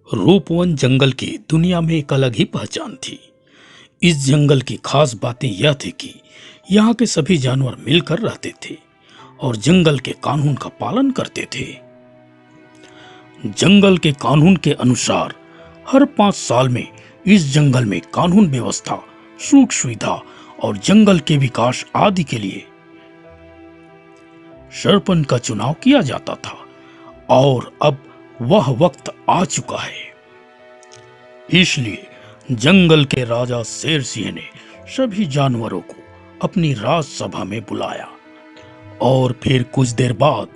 रूपवन जंगल की दुनिया में एक अलग ही पहचान थी। इस जंगल की खास बातें यह थी कि यहाँ के सभी जानवर मिलकर रहते थे और जंगल के कानून का पालन करते थे। जंगल के कानून के अनुसार हर 5 साल में इस जंगल में कानून व्यवस्था, सुख सुविधा और जंगल के विकास आदि के लिए सरपंच का चुनाव किया जाता था और अब वह वक्त आ चुका है। इसलिए जंगल के राजा शेर सिंह ने सभी जानवरों को अपनी राजसभा में बुलाया और फिर कुछ देर बाद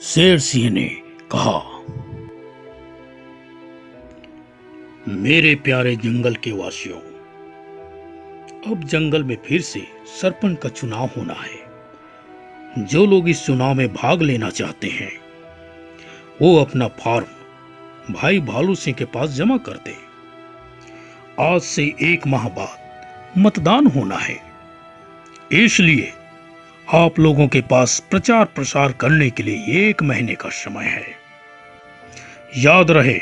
शेर सिंह ने कहा, मेरे प्यारे जंगल के वासियों, अब जंगल में फिर से सरपंच का चुनाव होना है। जो लोग इस चुनाव में भाग लेना चाहते हैं वो अपना फॉर्म भाई भालू सिंह के पास जमा कर दे। आज से 1 माह बाद मतदान होना है, इसलिए आप लोगों के पास प्रचार प्रसार करने के लिए 1 महीने का समय है। याद रहे,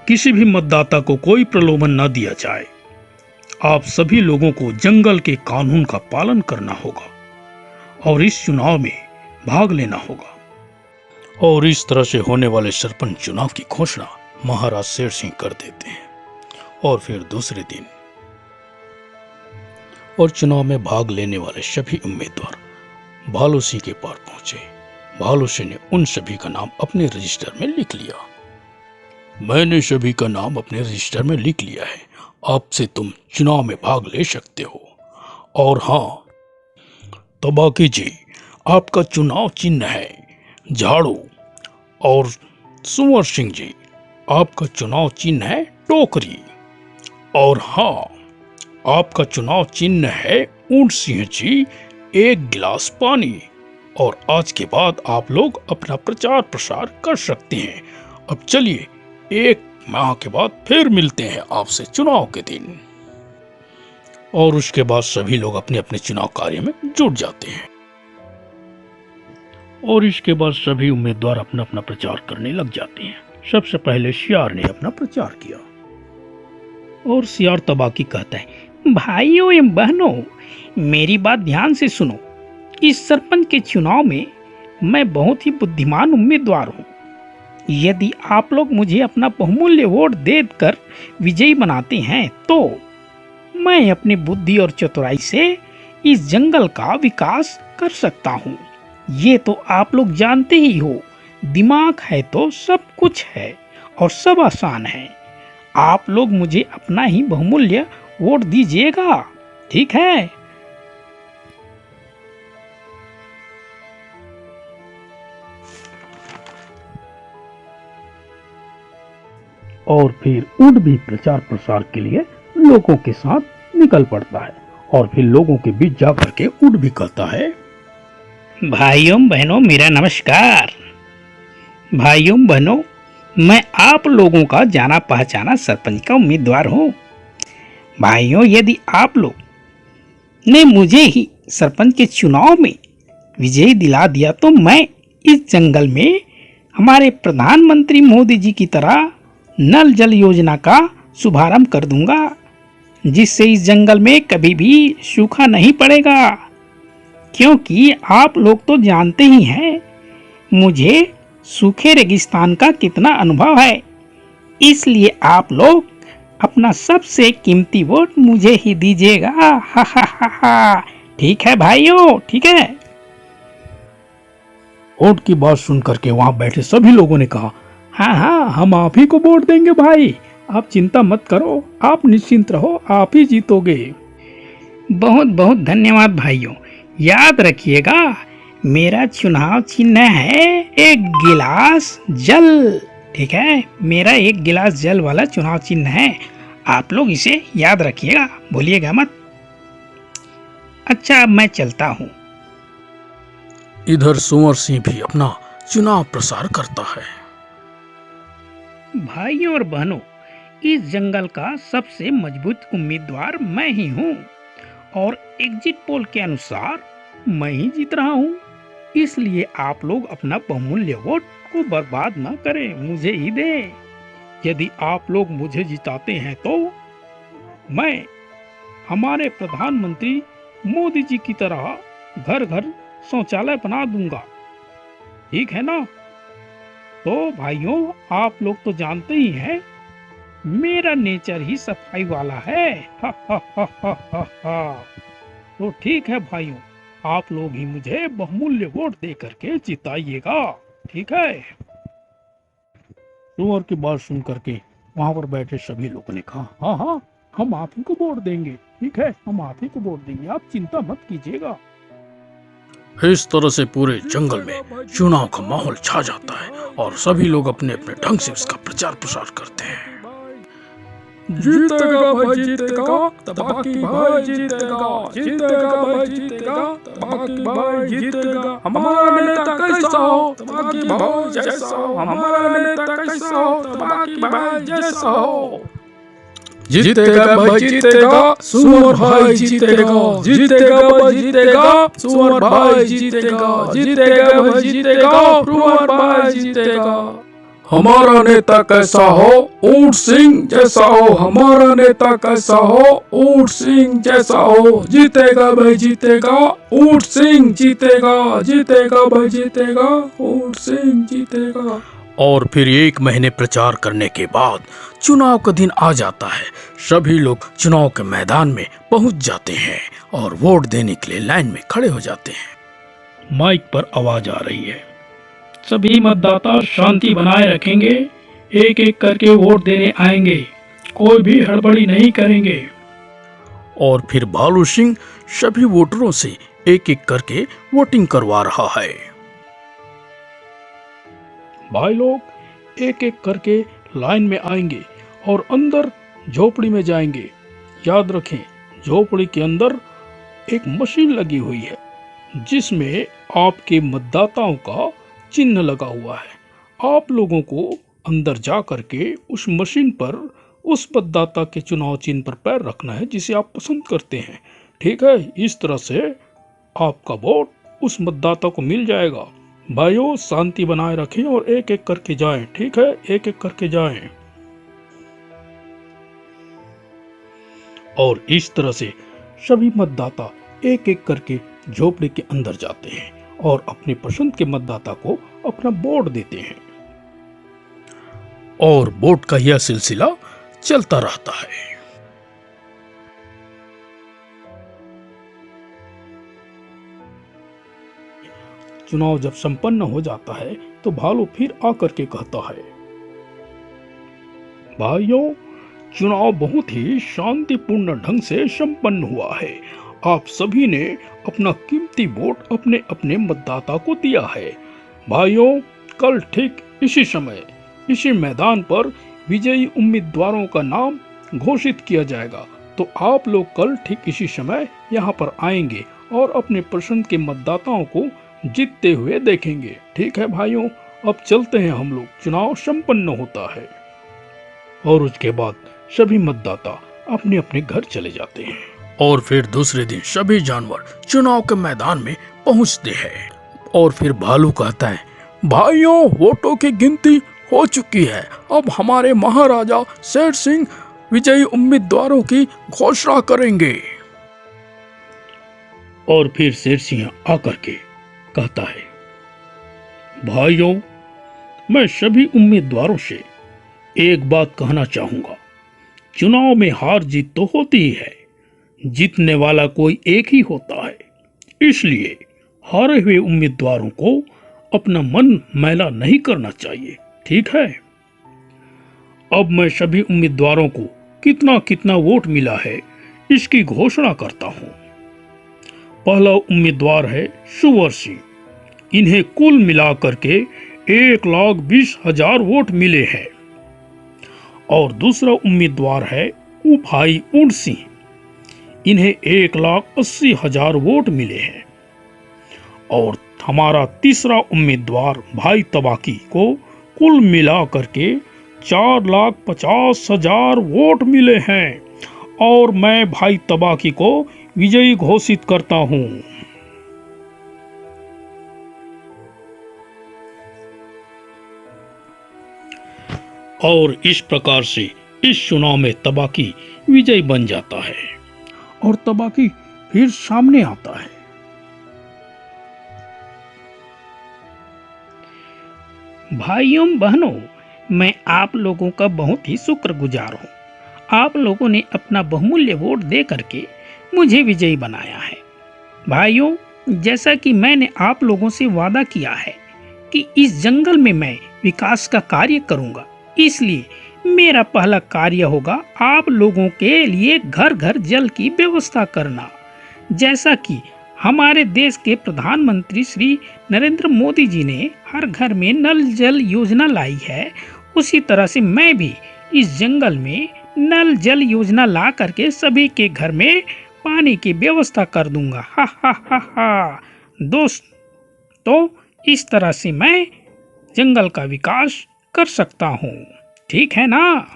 किसी भी मतदाता को कोई प्रलोभन न दिया जाए। आप सभी लोगों को जंगल के कानून का पालन करना होगा और इस चुनाव में भाग लेना होगा। और इस तरह से होने वाले सरपंच चुनाव की घोषणा महाराज शेर सिंह कर देते हैं। और फिर दूसरे दिन और चुनाव में भाग लेने वाले सभी उम्मीदवार भालू सिंह के पास पहुंचे। भालू सिंह ने उन सभी का नाम अपने रजिस्टर में लिख लिया। मैंने सभी का नाम अपने रजिस्टर में लिख लिया है, अब से तुम चुनाव में भाग ले सकते हो। और हाँ, तबाकी जी, आपका चुनाव चिन्ह है झाड़ू, और सुवर सिंह जी, आपका चुनाव चिन्ह है टोकरी, और हाँ, आपका चुनाव चिन्ह है ऊंट सिंह जी 1 गिलास पानी। और आज के बाद आप लोग अपना प्रचार प्रसार कर सकते हैं। अब चलिए, 1 माह के बाद फिर मिलते हैं आपसे चुनाव के दिन। और उसके बाद सभी लोग अपने अपने चुनाव कार्य में जुट जाते हैं और इसके बाद सभी उम्मीदवार अपना अपना प्रचार करने लग जाते हैं। सबसे पहले सियार ने अपना प्रचार किया और सियार तबाकी कहता है, भाइयों एवं बहनों, मेरी बात ध्यान से सुनो। इस सरपंच के चुनाव में मैं बहुत ही बुद्धिमान उम्मीदवार हूँ। यदि आप लोग मुझे अपना बहुमूल्य वोट देकर विजयी बनाते हैं तो मैं अपनी बुद्धि और चतुराई से इस जंगल का विकास कर सकता हूँ। ये तो आप लोग जानते ही हो, दिमाग है तो सब कुछ है और सब आसान है। आप लोग मुझे अपना ही बहुमूल्य वोट दीजिएगा, ठीक है? और फिर ऊंट भी प्रचार प्रसार के लिए लोगों के साथ निकल पड़ता है और फिर लोगों के बीच जाकर के ऊंट भी कहता है, भाइयों बहनों, मेरा नमस्कार। भाइयों बहनों, मैं आप लोगों का जाना पहचाना सरपंच का उम्मीदवार हूँ। भाइयों, यदि आप लोग ने मुझे ही सरपंच के चुनाव में विजयी दिला दिया तो मैं इस जंगल में हमारे प्रधानमंत्री मोदी जी की तरह नल जल योजना का शुभारंभ कर दूंगा, जिससे इस जंगल में कभी भी सूखा नहीं पड़ेगा। क्योंकि आप लोग तो जानते ही हैं मुझे सूखे रेगिस्तान का कितना अनुभव है, इसलिए आप लोग अपना सबसे कीमती वोट मुझे ही दीजिएगा। हा हा हा हा। ठीक है भाइयों, ठीक है? वोट की बात सुनकर के वहां बैठे सभी लोगों ने कहा, हाँ हाँ, हम आप ही को वोट देंगे भाई, आप चिंता मत करो, आप निश्चिंत रहो, आप ही जीतोगे। बहुत बहुत धन्यवाद भाइयों। याद रखिएगा, मेरा चुनाव चिन्ह है 1 गिलास जल, ठीक है? मेरा 1 गिलास जल वाला चुनाव चिन्ह है। आप लोग इसे याद रखिएगा, भूलिएगा मत। अच्छा, अब मैं चलता हूँ। इधर सुवर सिंह भी अपना चुनाव प्रसार करता है। भाइयों और बहनों, इस जंगल का सबसे मजबूत उम्मीदवार मैं ही हूँ और एग्जिट पोल के अनुसार मैं ही जीत रहा हूँ। इसलिए आप लोग अपना बहुमूल्य वोट को बर्बाद ना करें, मुझे ही दें। यदि आप लोग मुझे जिताते हैं तो मैं हमारे प्रधानमंत्री मोदी जी की तरह घर घर शौचालय बना दूंगा। ठीक है ना? तो भाइयों, आप लोग तो जानते ही हैं, मेरा नेचर ही सफाई वाला है। हा हा हा हा हा हा। तो ठीक है भाइयों, आप लोग ही मुझे बहुमूल्य वोट दे करके जिताइएगा। ठीक है? सुअर की बात सुन करके वहां पर बैठे सभी लोगों ने कहा, हाँ हाँ, हम आप ही को वोट देंगे। ठीक है, हम आप ही को वोट देंगे, आप चिंता मत कीजिएगा। इस तरह से पूरे जंगल में चुनाव का माहौल छा जाता है और सभी लोग अपने अपने ढंग से इसका प्रचार प्रसार करते हैं। जीतेगा भाई जीतेगा, तबाकी भाई जीतेगा, जीतेगा भाई जीतेगा, तबाकी भाई जीतेगा। हमारा नेता कैसा हो, तबाकी भाई जैसा हो, हमारा नेता कैसा हो, तबाकी भाई जैसा हो। जीतेगा भाई जीतेगा, सुअर भाई जीतेगा, जीतेगा भाई जीतेगा, सुअर भाई जीतेगा, जीतेगा भाई जीतेगा, सुअर भाई जीतेगा। हमारा नेता कैसा हो, ऊंट सिंह जैसा हो, हमारा नेता कैसा हो, ऊंट सिंह जैसा हो। जीतेगा भाई जीतेगा, ऊंट सिंह जीतेगा, जीतेगा भाई जीतेगा, ऊंट सिंह जीतेगा। और फिर 1 महीने प्रचार करने के बाद चुनाव का दिन आ जाता है। सभी लोग चुनाव के मैदान में पहुंच जाते हैं और वोट देने के लिए लाइन में खड़े हो जाते हैं। माइक पर आवाज आ रही है, सभी मतदाता शांति बनाए रखेंगे, एक एक करके वोट देने आएंगे, कोई भी हड़बड़ी नहीं करेंगे। और फिर भालू सिंह सभी वोटरों से एक एक करके वोटिंग करवा रहा है। भाई लोग एक एक करके लाइन में आएंगे और अंदर झोपड़ी में जाएंगे। याद रखें, झोपड़ी के अंदर एक मशीन लगी हुई है जिसमें आपके मतदाताओं का चिन्ह लगा हुआ है। आप लोगों को अंदर जा करके उस मशीन पर उस मतदाता के चुनाव चिन्ह पर पैर रखना है जिसे आप पसंद करते हैं। ठीक है? इस तरह से आपका वोट उस मतदाता को मिल जाएगा। भाइयों, शांति बनाए रखें और एक एक करके जाएं। ठीक है? एक एक करके जाएं। और इस तरह से सभी मतदाता एक एक करके झोपड़ी के अंदर जाते हैं और अपनी पसंद के मतदाता को अपना वोट देते हैं। और वोट का यह सिलसिला चलता रहता है। चुनाव जब संपन्न हो जाता है तो भालू फिर आकर के कहता है, भाइयों, चुनाव बहुत ही शांतिपूर्ण ढंग से संपन्न हुआ है। आप सभी ने अपना कीमती वोट अपने अपने मतदाता को दिया है। भाइयों, कल ठीक इसी समय इसी मैदान पर विजयी उम्मीदवारों का नाम घोषित किया जाएगा। तो आप लोग कल ठीक इसी समय यहाँ पर आएंगे और अपने पसंद के मतदाताओं को जीतते हुए देखेंगे। ठीक है भाइयों, अब चलते हैं हम लोग, चुनाव संपन्न होता है। और उसके बाद सभी मतदाता अपने अपने घर चले जाते हैं। और फिर दूसरे दिन सभी जानवर चुनाव के मैदान में पहुंचते हैं। और फिर भालू कहता है, भाइयों, वोटों की गिनती हो चुकी है। अब हमारे महाराजा शेर सिंह विजयी उम्मीदवारों की घोषणा करेंगे। और फिर शेर सिंह आकर के कहता है, भाइयों, मैं सभी उम्मीदवारों से एक बात कहना चाहूंगा। चुनाव में हार जीत तो होती ही है, जीतने वाला कोई एक ही होता है। इसलिए हारे हुए उम्मीदवारों को अपना मन मैला नहीं करना चाहिए। ठीक है? अब मैं सभी उम्मीदवारों को कितना कितना वोट मिला है इसकी घोषणा करता हूं। पहला उम्मीदवार है सुअर सिंह। इन्हें कुल मिलाकर के 1,20,000 वोट मिले हैं। और दूसरा उम्मीदवार है भाई ऊंट सिंह। इन्हें 1,80,000 वोट मिले हैं। और हमारा तीसरा उम्मीदवार भाई तबाकी को कुल मिला करके 4,50,000 वोट मिले हैं। और मैं भाई तबाकी को विजयी घोषित करता हूं। और इस प्रकार से इस चुनाव में तबाकी विजयी बन जाता है और तबाकी फिर सामने आता है। भाइयों बहनों, मैं आप लोगों का बहुत ही शुक्रगुजार हूँ। आप लोगों ने अपना बहुमूल्य वोट दे करके मुझे विजयी बनाया है। भाइयों, जैसा कि मैंने आप लोगों से वादा किया है कि इस जंगल में मैं विकास का कार्य करूंगा, इसलिए मेरा पहला कार्य होगा आप लोगों के लिए घर घर जल की व्यवस्था करना। जैसा कि हमारे देश के प्रधानमंत्री श्री नरेंद्र मोदी जी ने हर घर में नल जल योजना लाई है, उसी तरह से मैं भी इस जंगल में नल जल योजना ला करके सभी के घर में पानी की व्यवस्था कर दूंगा। हा हा हा हा। दोस्त, तो इस तरह से मैं जंगल का विकास कर सकता हूँ, ठीक है ना?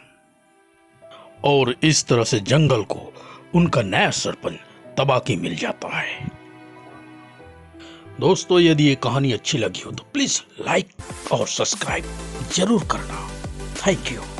और इस तरह से जंगल को उनका नया सरपंच तबाकी मिल जाता है। दोस्तों, यदि ये कहानी अच्छी लगी हो तो प्लीज लाइक और सब्सक्राइब जरूर करना। Thank you.